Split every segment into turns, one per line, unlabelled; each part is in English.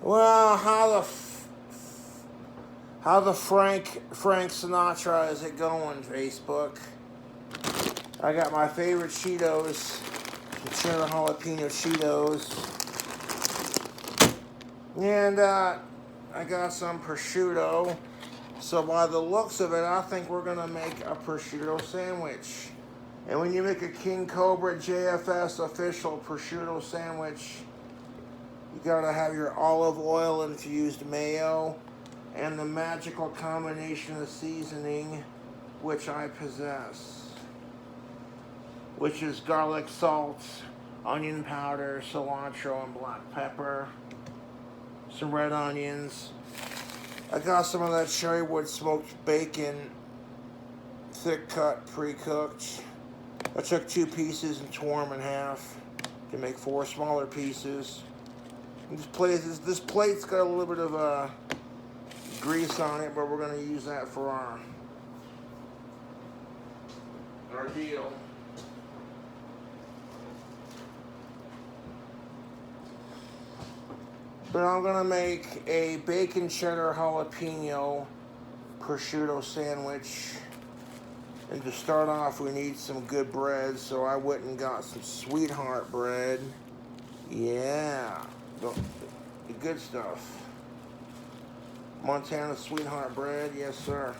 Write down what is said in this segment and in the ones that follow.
Well, how the Frank Sinatra is it going, Facebook? I got my favorite Cheetos, some cheddar jalapeno Cheetos, and I got some prosciutto. So by the looks of it, I think we're gonna make a prosciutto sandwich. And when you make a King Cobra JFS official prosciutto sandwich, you gotta have your olive oil infused mayo and the magical combination of seasoning, which I possess, which is garlic salt, onion powder, cilantro, and black pepper, some red onions. I got some of that cherrywood smoked bacon, thick cut, pre-cooked. I took 2 pieces and tore them in half to make 4 smaller pieces. And this plate's got a little bit of grease on it, but we're going to use that for our deal. But I'm going to make a bacon cheddar jalapeno prosciutto sandwich. And to start off, we need some good bread, so I went and got some Sweetheart bread. Yeah, the good stuff. Montana Sweetheart bread, yes sir.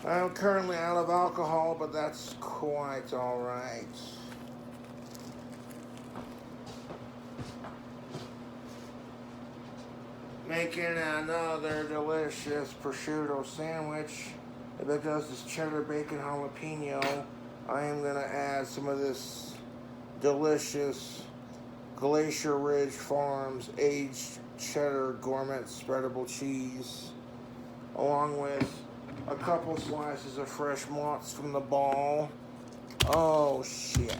I'm currently out of alcohol, but that's quite all right. Making another delicious prosciutto sandwich. Because this cheddar bacon jalapeno, I am going to add some of this delicious Glacier Ridge Farms aged cheddar gourmet spreadable cheese, along with a couple slices of fresh mozz from the ball. Oh shit.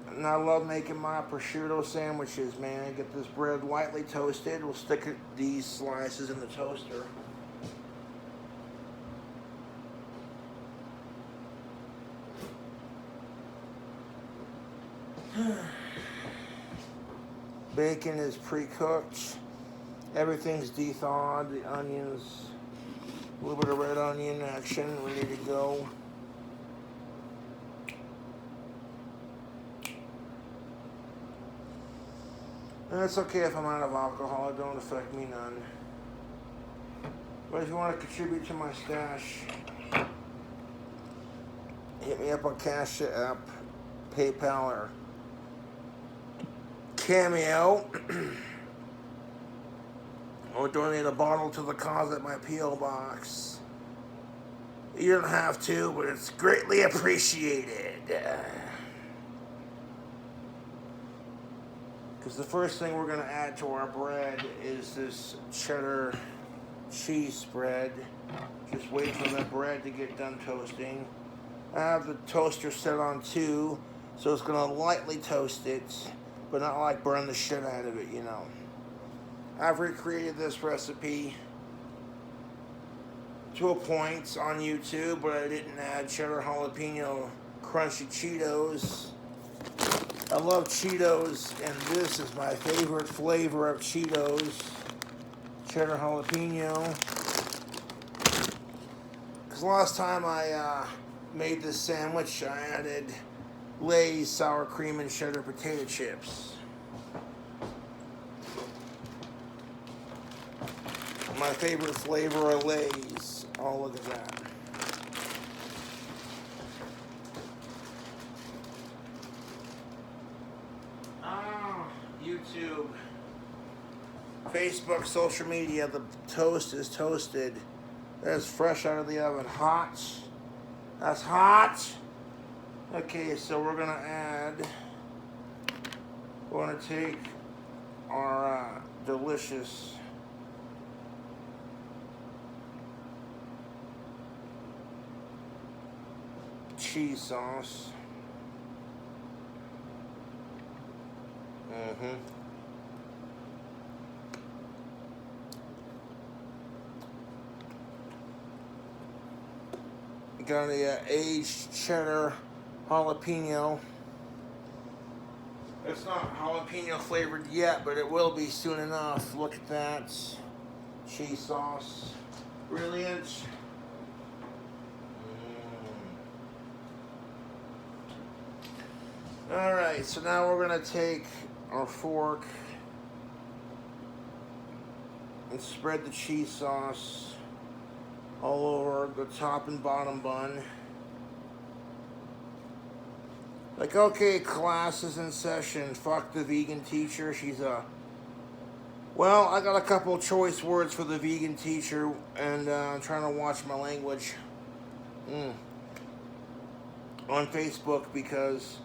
And I love making my prosciutto sandwiches, man. Get this bread lightly toasted. We'll stick these slices in the toaster. Bacon is pre-cooked. Everything's de-thawed. The onions, a little bit of red onion action, ready to go. And it's okay if I'm out of alcohol. It don't affect me none. But if you want to contribute to my stash, hit me up on CashApp, PayPal, or Cameo. Or donate a bottle to the cause at my P.O. box. You don't have to, but it's greatly appreciated. Because the first thing we're going to add to our bread is this cheddar cheese spread. Just wait for the bread to get done toasting. I have the toaster set on 2, so it's going to lightly toast it, but not like burn the shit out of it, you know. I've recreated this recipe to a point on YouTube, but I didn't add cheddar jalapeno crunchy Cheetos. I love Cheetos, and this is my favorite flavor of Cheetos, cheddar jalapeno. Because last time I made this sandwich, I added Lay's sour cream and cheddar potato chips. My favorite flavor of Lay's. Oh, look at that. YouTube, Facebook, social media, the toast is toasted. That's fresh out of the oven. Hot. That's hot. Okay, so we're going to take our delicious cheese sauce. Got a aged cheddar jalapeno. It's not jalapeno flavored yet, but it will be soon enough. Look at that. Cheese sauce. Brilliant. Alright, so now we're going to take our fork and spread the cheese sauce all over the top and bottom bun. Like, okay, class is in session. Fuck the vegan teacher. She's a... Well, I got a couple choice words for the vegan teacher, and I'm trying to watch my language on Facebook, because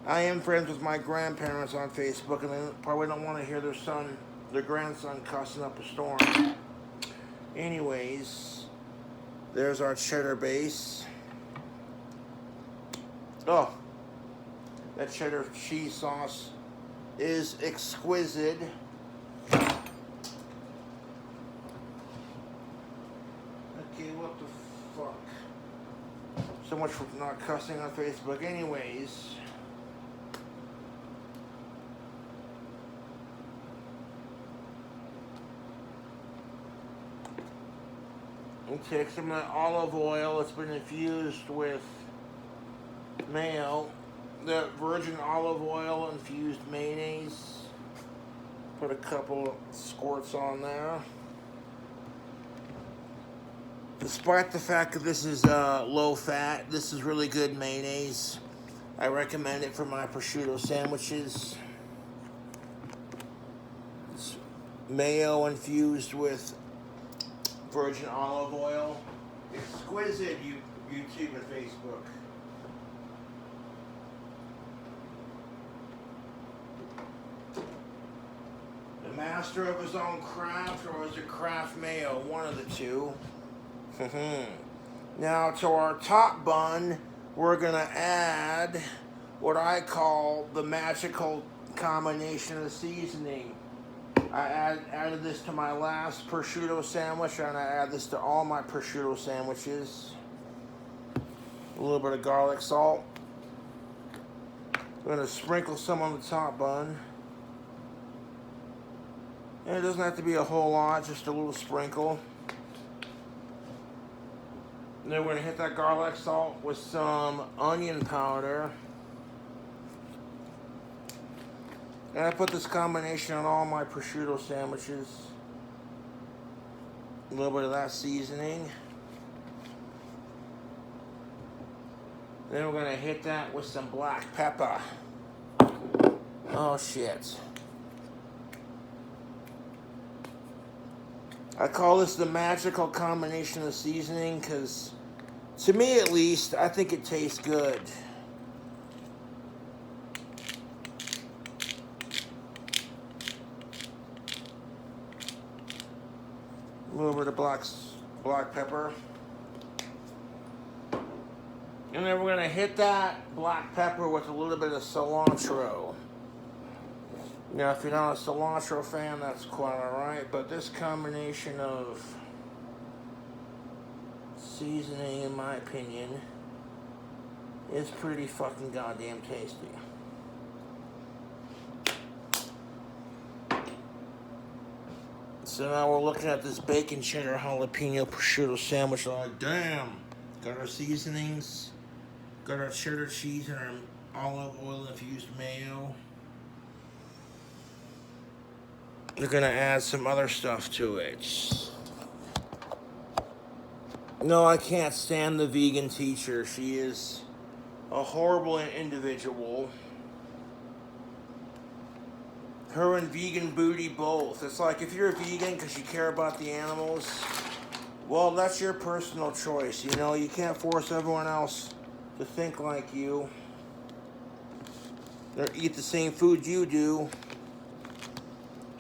I am friends with my grandparents on Facebook, and they probably don't want to hear their grandson cussing up a storm. Anyways, there's our cheddar base. Oh, that cheddar cheese sauce is exquisite. Okay, what the fuck? So much for not cussing on Facebook. Anyways, we'll take some of that olive oil. It's been infused with mayo. The virgin olive oil infused mayonnaise. Put a couple squirts on there. Despite the fact that this is low fat, this is really good mayonnaise. I recommend it for my prosciutto sandwiches. It's mayo infused with virgin olive oil. Exquisite, YouTube and Facebook. Master of his own craft, or is it craft mayo? One of the two. Now to our top bun, we're gonna add what I call the magical combination of seasoning. I added this to my last prosciutto sandwich, and I add this to all my prosciutto sandwiches. A little bit of garlic salt. I'm gonna sprinkle some on the top bun. And it doesn't have to be a whole lot, just a little sprinkle. And then we're going to hit that garlic salt with some onion powder. And I put this combination on all my prosciutto sandwiches. A little bit of that seasoning. Then we're going to hit that with some black pepper. Oh shit. I call this the magical combination of seasoning because, to me at least, I think it tastes good. A little bit of black pepper. And then we're going to hit that black pepper with a little bit of cilantro. Now, if you're not a cilantro fan, that's quite alright, but this combination of seasoning, in my opinion, is pretty fucking goddamn tasty. So now we're looking at this bacon cheddar jalapeno prosciutto sandwich. Like, damn! Got our seasonings, got our cheddar cheese and our olive oil infused mayo. They're gonna add some other stuff to it. No, I can't stand the vegan teacher. She is a horrible individual. Her and vegan booty both. It's like, if you're a vegan because you care about the animals, well, that's your personal choice. You know, you can't force everyone else to think like you or eat the same food you do.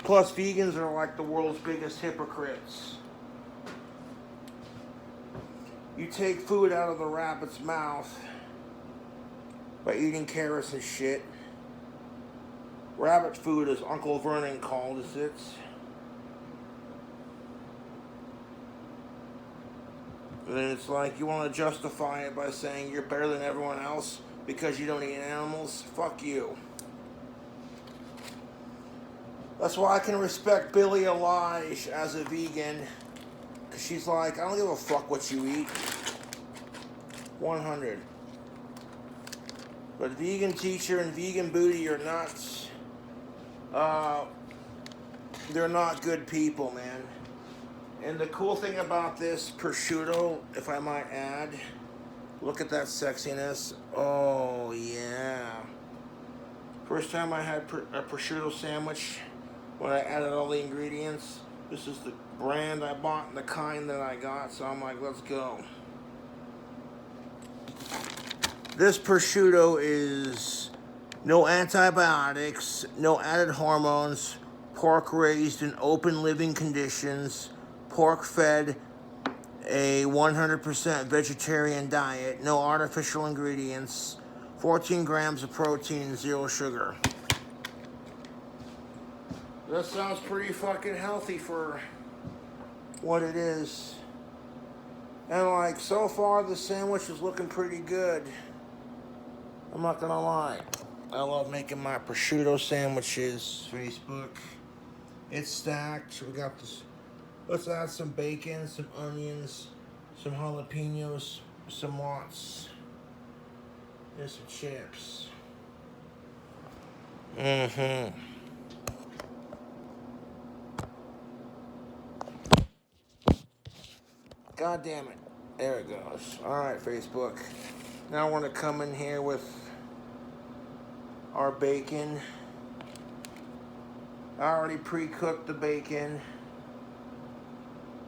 Plus, vegans are like the world's biggest hypocrites. You take food out of the rabbit's mouth by eating carrots and shit. Rabbit food, as Uncle Vernon called it. And it's like you want to justify it by saying you're better than everyone else because you don't eat animals. Fuck you. That's why I can respect Billie Eilish as a vegan. Because she's like, I don't give a fuck what you eat. 100. But vegan teacher and vegan booty are nuts. They're not good people, man. And the cool thing about this prosciutto, if I might add, look at that sexiness. Oh, yeah. First time I had a prosciutto sandwich when I added all the ingredients. This is the brand I bought and the kind that I got, so I'm like, let's go. This prosciutto is no antibiotics, no added hormones, pork raised in open living conditions, pork fed a 100% vegetarian diet, no artificial ingredients, 14 grams of protein, 0 sugar. That sounds pretty fucking healthy for what it is. And like, so far the sandwich is looking pretty good. I'm not gonna lie. I love making my prosciutto sandwiches. Facebook. It's stacked. We got this. Let's add some bacon, some onions, some jalapenos, some lots, and some chips. God damn it. There it goes. Alright, Facebook. Now we're going to come in here with our bacon. I already pre-cooked the bacon.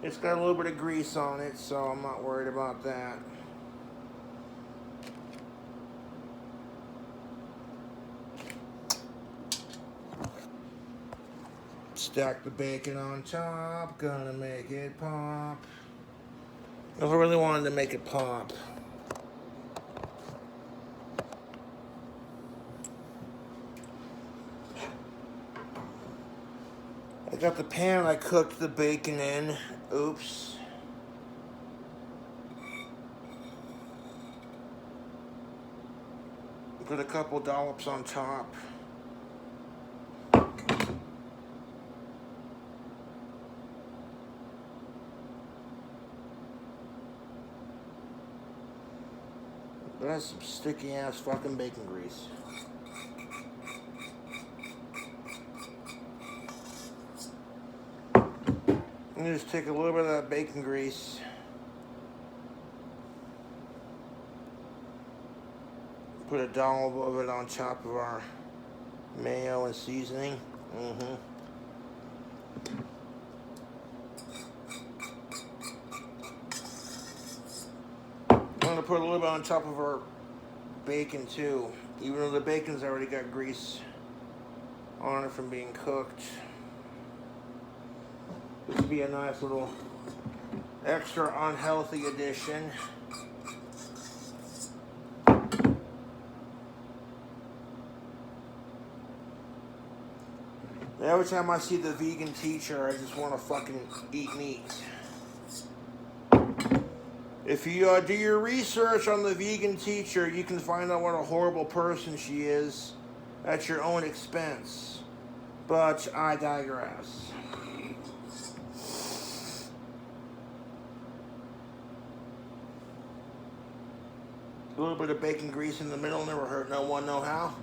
It's got a little bit of grease on it, so I'm not worried about that. Stack the bacon on top. Gonna make it pop. If I really wanted to make it pop. I got the pan I cooked the bacon in. Oops. Put a couple dollops on top. That's some sticky ass fucking bacon grease. I'm gonna just take a little bit of that bacon grease. Put a dollop of it on top of our mayo and seasoning. I'm gonna put a little bit on top of our bacon too, even though the bacon's already got grease on it from being cooked. This would be a nice little extra unhealthy addition. Every time I see the vegan teacher, I just want to fucking eat meat. If you do your research on the vegan teacher, you can find out what a horrible person she is at your own expense. But I digress. A little bit of bacon grease in the middle never hurt no one, no how.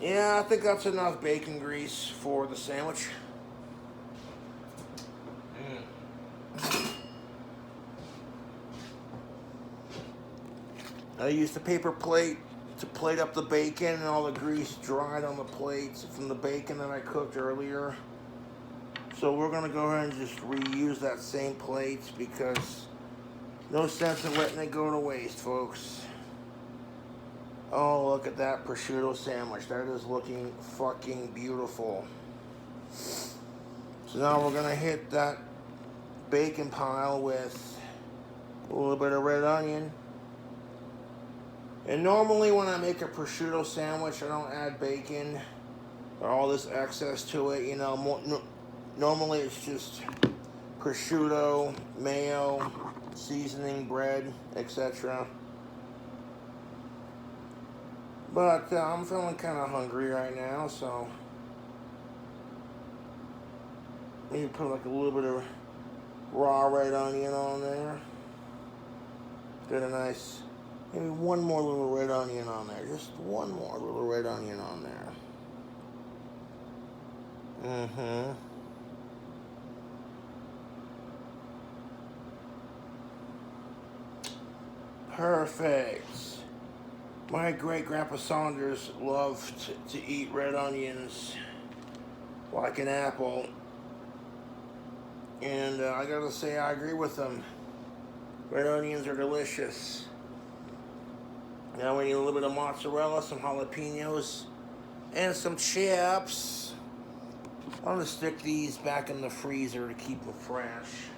Yeah, I think that's enough bacon grease for the sandwich. I used a paper plate to plate up the bacon, and all the grease dried on the plates from the bacon that I cooked earlier. So we're going to go ahead and just reuse that same plate because no sense in letting it go to waste, folks. Oh, look at that prosciutto sandwich. That is looking fucking beautiful. So now we're gonna hit that bacon pile with a little bit of red onion. And normally when I make a prosciutto sandwich, I don't add bacon or all this excess to it. You know, normally it's just prosciutto, mayo, seasoning, bread, etc. But I'm feeling kind of hungry right now, so maybe put like a little bit of raw red onion on there. Get a nice, maybe one more little red onion on there. Just one more little red onion on there. Perfect. My great-grandpa Saunders loved to eat red onions like an apple. And I gotta say, I agree with him. Red onions are delicious. Now we need a little bit of mozzarella, some jalapenos, and some chips. I'm gonna stick these back in the freezer to keep them fresh.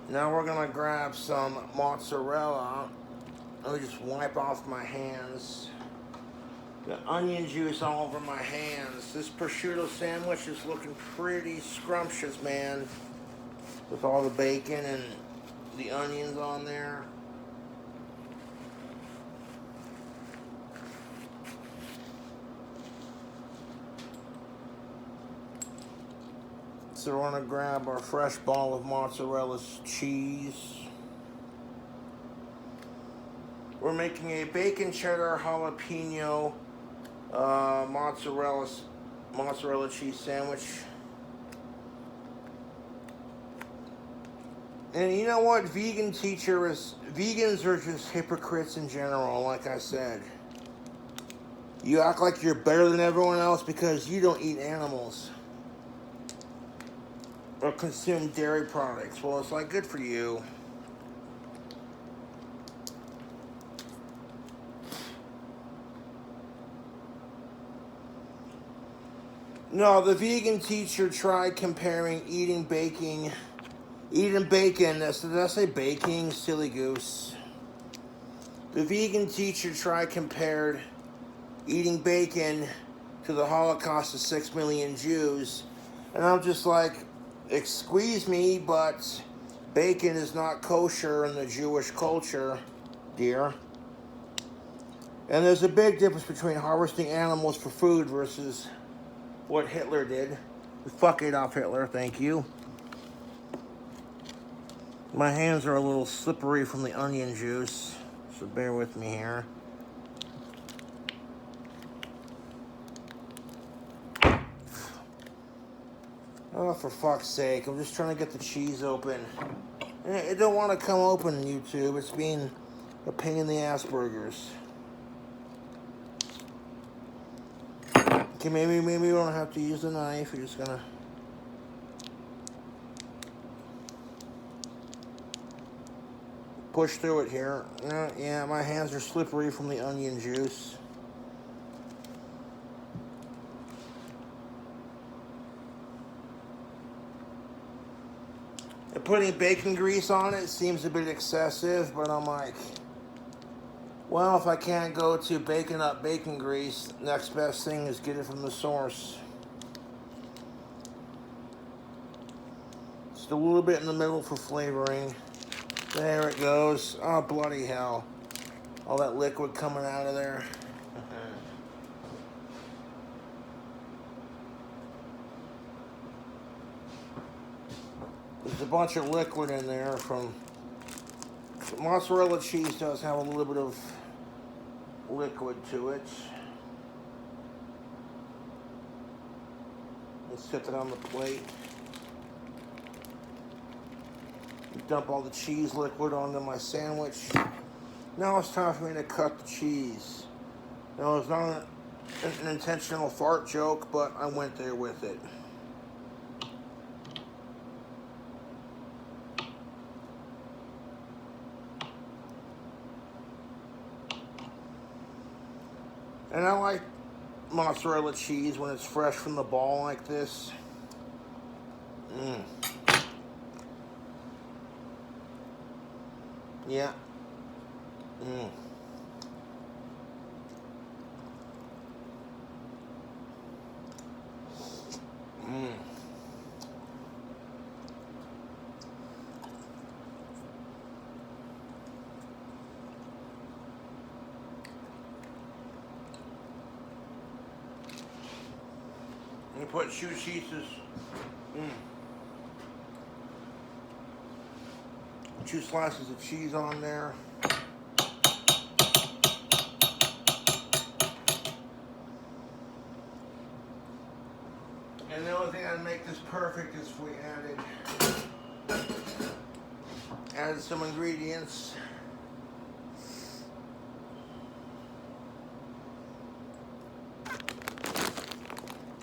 Now we're gonna grab some mozzarella. Let me just wipe off my hands. The onion juice all over my hands. This prosciutto sandwich is looking pretty scrumptious, man. With all the bacon and the onions on there. So we're gonna grab our fresh ball of mozzarella cheese. We're making a bacon cheddar jalapeno mozzarella cheese sandwich. And you know what? Vegans are just hypocrites in general, like I said. You act like you're better than everyone else because you don't eat animals or consume dairy products. Well, it's like, good for you. No, the vegan teacher tried comparing eating bacon, did I say baking? Silly goose. The vegan teacher compared eating bacon to the Holocaust of 6 million Jews. And I'm just like, excuse me, but bacon is not kosher in the Jewish culture, dear. And there's a big difference between harvesting animals for food versus what Hitler did. Fuck Adolf Hitler, thank you. My hands are a little slippery from the onion juice, so bear with me here. Oh, for fuck's sake, I'm just trying to get the cheese open. It don't want to come open, YouTube. It's being a pain in the ass burgers. Okay, maybe we don't have to use the knife. We're just gonna... push through it here. Yeah, my hands are slippery from the onion juice. And putting bacon grease on it seems a bit excessive, but I'm like, well, if I can't go to baking up bacon grease, next best thing is get it from the source. Just a little bit in the middle for flavoring. There it goes. Oh, bloody hell. All that liquid coming out of there. There's a bunch of liquid in there from... Mozzarella cheese does have a little bit of liquid to it. Let's set that on the plate. Dump all the cheese liquid onto my sandwich. Now it's time for me to cut the cheese. Now an intentional fart joke, but I went there with it. And I like mozzarella cheese when it's fresh from the ball like this. Yeah. You put 2 cheeses. 2 slices of cheese on there. And the only thing that'd make this perfect is if we added some ingredients.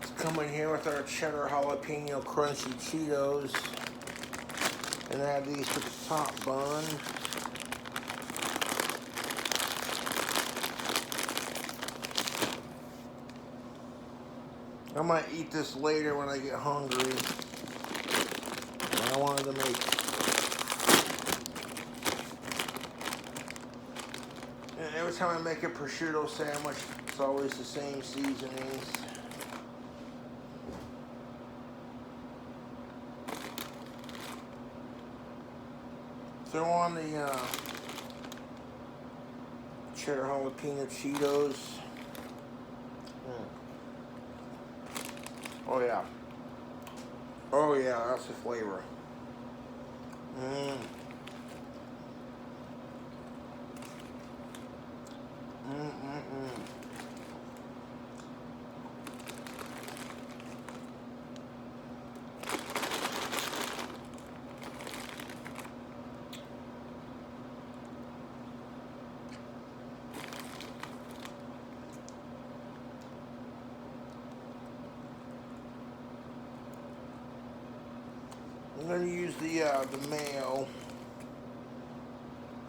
Let's come in here with our cheddar jalapeno crunchy Cheetos and add these to the top bun. I might eat this later when I get hungry. I wanted to make every time I make a prosciutto sandwich, it's always the same seasonings. Throw on the cheddar jalapeno Cheetos. Oh yeah. Oh yeah, that's the flavor. I'm going to use the mayo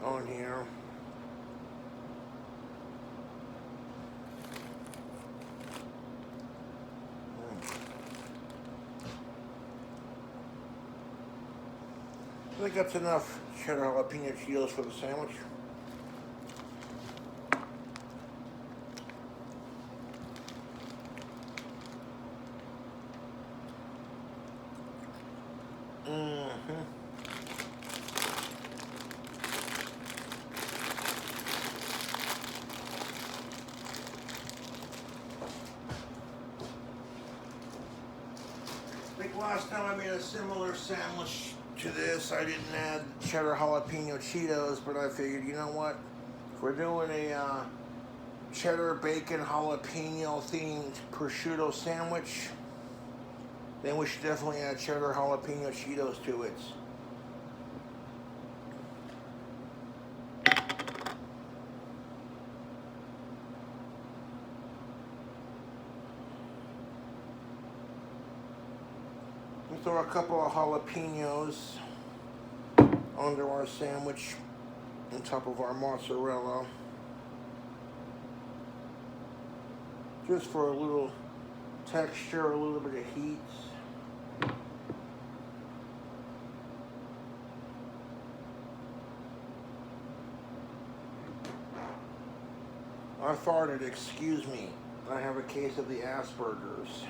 on here. I think that's enough cheddar jalapeno Cheetos for the sandwich. I think last time I made a similar sandwich to this, I didn't add cheddar jalapeno Cheetos, but I figured, you know what? If we're doing a cheddar bacon jalapeno themed prosciutto sandwich, then we should definitely add cheddar jalapeno Cheetos to it. We'll throw a couple of jalapenos onto our sandwich on top of our mozzarella, just for a little texture, a little bit of heat. I farted, excuse me. I have a case of the Asperger's.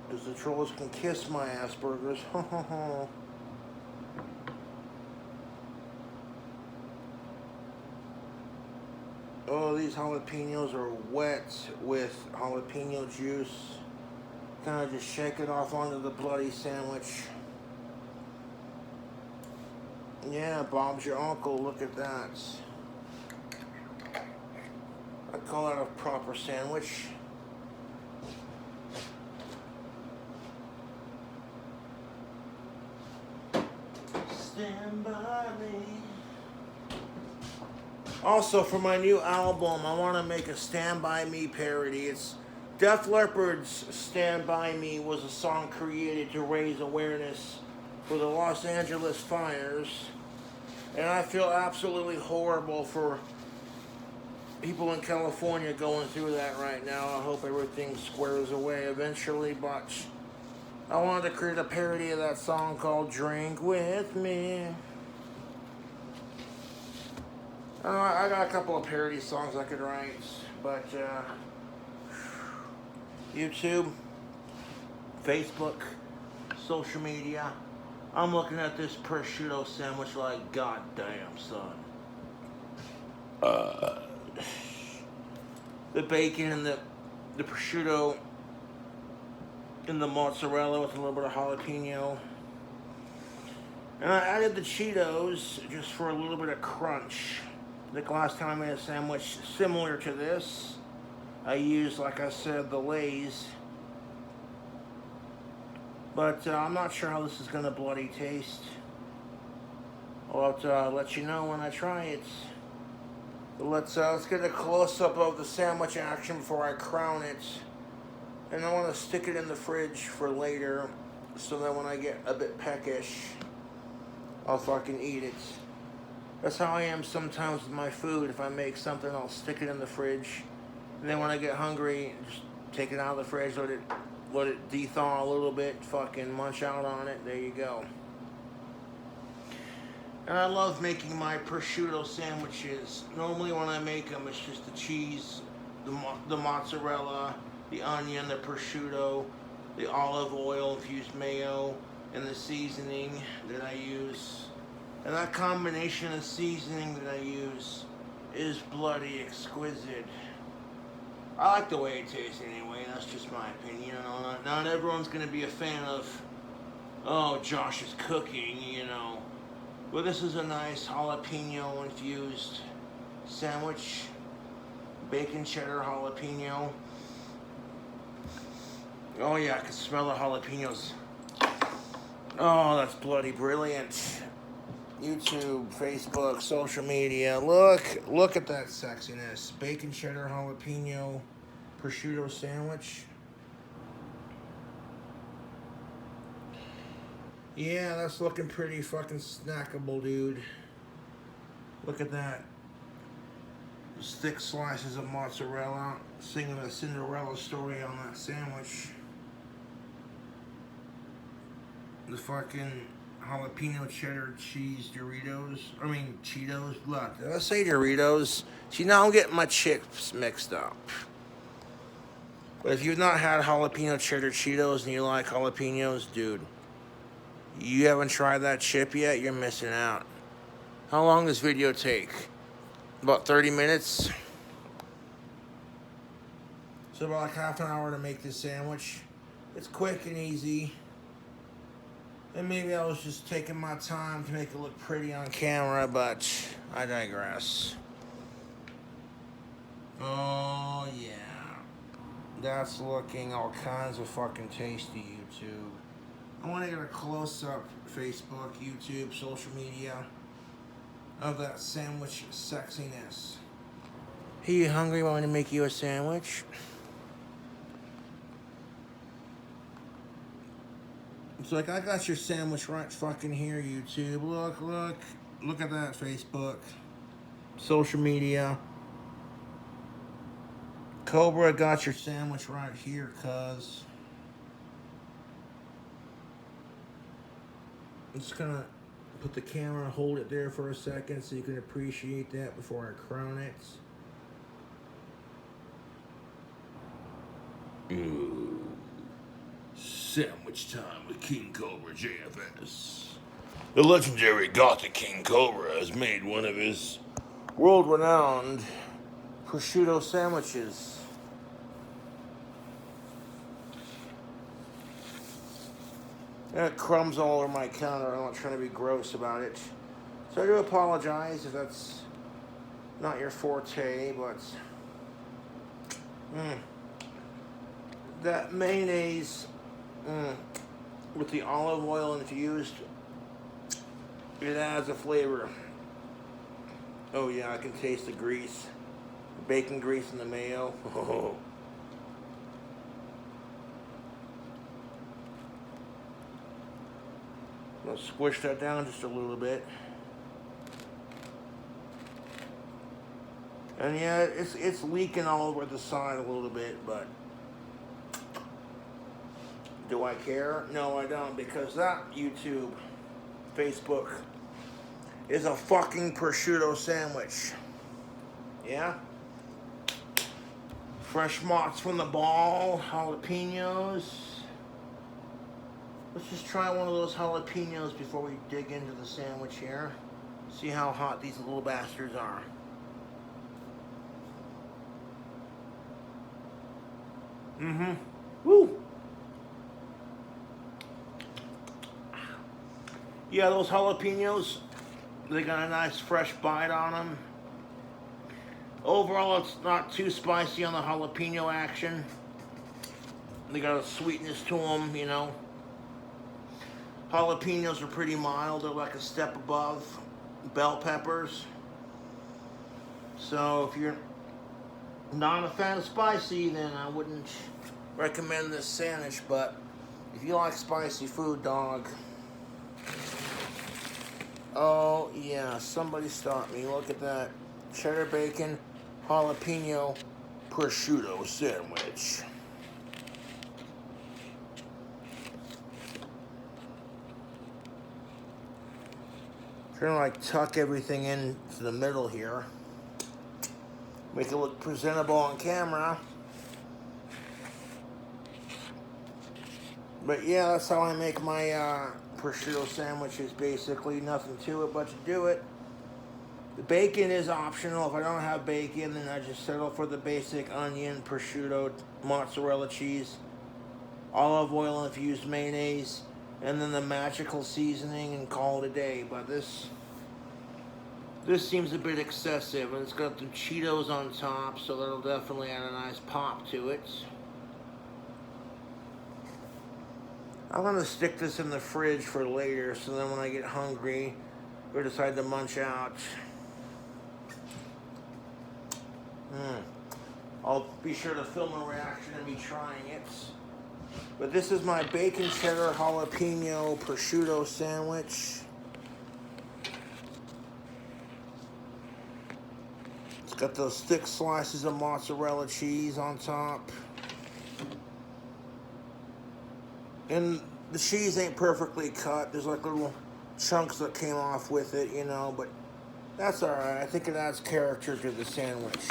Because the trolls can kiss my Asperger's. Oh, these jalapenos are wet with jalapeno juice. Kind of just shake it off onto the bloody sandwich. Yeah, Bob's your uncle, look at that. I call that a proper sandwich. Stand by me. Also, for my new album, I want to make a Stand By Me parody. It's Def Leppard's Stand By Me was a song created to raise awareness for the Los Angeles fires. And I feel absolutely horrible for people in California going through that right now. I hope everything squares away eventually, but I wanted to create a parody of that song called Drink With Me. I got a couple of parody songs I could write, but YouTube, Facebook, social media, I'm looking at this prosciutto sandwich like, goddamn, son. The bacon and the prosciutto and the mozzarella with a little bit of jalapeno. And I added the Cheetos just for a little bit of crunch. The last time I made a sandwich similar to this, I used, like I said, the Lay's. But I'm not sure how this is going to bloody taste. I'll have to let you know when I try it. But let's get a close-up of the sandwich action before I crown it. And I want to stick it in the fridge for later, so that when I get a bit peckish, I'll fucking eat it. That's how I am sometimes with my food. If I make something, I'll stick it in the fridge. And then when I get hungry, just take it out of the fridge, let it de-thaw a little bit, fucking munch out on it. There you go. And I love making my prosciutto sandwiches. Normally when I make them, it's just the cheese, the mozzarella, the onion, the prosciutto, the olive oil infused mayo, and the seasoning that I use. And that combination of seasoning that I use is bloody exquisite. I like the way it tastes anyway, that's just my opinion. You know, not everyone's going to be a fan of, oh, Josh is cooking, you know. But this is a nice jalapeno infused sandwich. Bacon cheddar jalapeno. Oh yeah, I can smell the jalapenos. Oh, that's bloody brilliant. YouTube, Facebook, social media. Look at that sexiness. Bacon cheddar jalapeno prosciutto sandwich. Yeah, that's looking pretty fucking snackable, dude. Look at that. Those thick slices of mozzarella, singing a Cinderella story on that sandwich. The fucking jalapeno cheddar cheese Cheetos. Look, did I say Doritos? See, now I'm getting my chips mixed up. But if you've not had jalapeno cheddar Cheetos and you like jalapenos, dude, you haven't tried that chip yet, you're missing out. How long does this video take? About 30 minutes? So about like half an hour to make this sandwich. It's quick and easy. And maybe I was just taking my time to make it look pretty on camera, but I digress. Oh, yeah. That's looking all kinds of fucking tasty, YouTube. I want to get a close-up, Facebook, YouTube, social media, of that sandwich sexiness. Hey, you hungry? Want me to make you a sandwich? It's like, I got your sandwich right fucking here, YouTube. Look at that, Facebook. Social media. Cobra got your sandwich right here, cuz. I'm just gonna put the camera, hold it there for a second so you can appreciate that before I crown it. Ooh. Sandwich time with King Cobra JFS. The legendary Gothic King Cobra has made one of his world-renowned prosciutto sandwiches. And crumbs all over my counter. I'm not trying to be gross about it. So I do apologize if that's not your forte, but that mayonnaise with the olive oil infused, it adds a flavor. Oh yeah, I can taste the grease. Bacon grease in the mayo. Oh. I'll squish that down just a little bit. And yeah, it's leaking all over the side a little bit, but do I care? No, I don't, because that YouTube, Facebook, is a fucking prosciutto sandwich. Yeah? Fresh mozz from the ball, jalapenos. Let's just try one of those jalapenos before we dig into the sandwich here. See how hot these little bastards are. Mm-hmm. Woo! Yeah, those jalapenos, they got a nice fresh bite on them. Overall, it's not too spicy on the jalapeno action. They got a sweetness to them, you know. Jalapenos are pretty mild. They're like a step above bell peppers. So if you're not a fan of spicy, then I wouldn't recommend this sandwich. But if you like spicy food, dog. Oh yeah, somebody stop me. Look at that. Cheddar bacon, jalapeno, prosciutto sandwich. Trying to like tuck everything into the middle here. Make it look presentable on camera. But yeah, that's how I make my prosciutto sandwiches, basically. Nothing to it but to do it. The bacon is optional. If I don't have bacon, then I just settle for the basic onion, prosciutto, mozzarella cheese, olive oil infused mayonnaise, and then the magical seasoning, and call it a day. But this seems a bit excessive, and it's got the Cheetos on top, so that'll definitely add a nice pop to it. I'm gonna stick this in the fridge for later, so then when I get hungry or decide to munch out, I'll be sure to film a reaction and be trying it. But this is my bacon cheddar jalapeno prosciutto sandwich. It's got those thick slices of mozzarella cheese on top. And the cheese ain't perfectly cut. There's like little chunks that came off with it, you know, but that's alright. I think it adds character to the sandwich.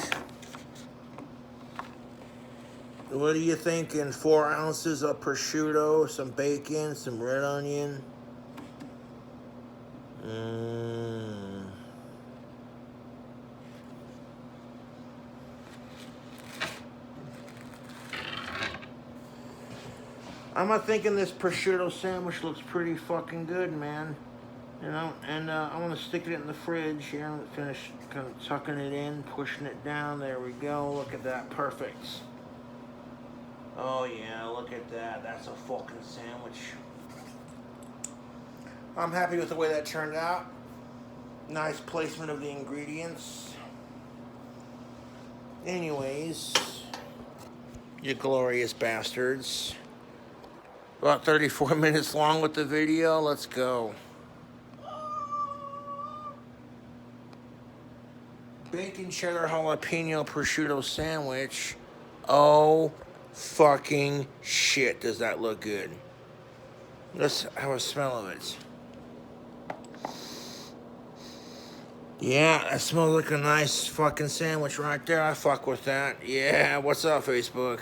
What are you thinking? 4 ounces of prosciutto, some bacon, some red onion. I'm thinking this prosciutto sandwich looks pretty fucking good, man. You know, and I want to stick it in the fridge here and finish kind of tucking it in, pushing it down. There we go. Look at that. Perfect. Oh yeah, look at that. That's a fucking sandwich. I'm happy with the way that turned out. Nice placement of the ingredients. Anyways, you glorious bastards. About 34 minutes long with the video. Let's go. Bacon cheddar jalapeno prosciutto sandwich. Oh fucking shit, does that look good. Let's have a smell of it. Yeah, that smells like a nice fucking sandwich right there. I fuck with that. Yeah, what's up, Facebook?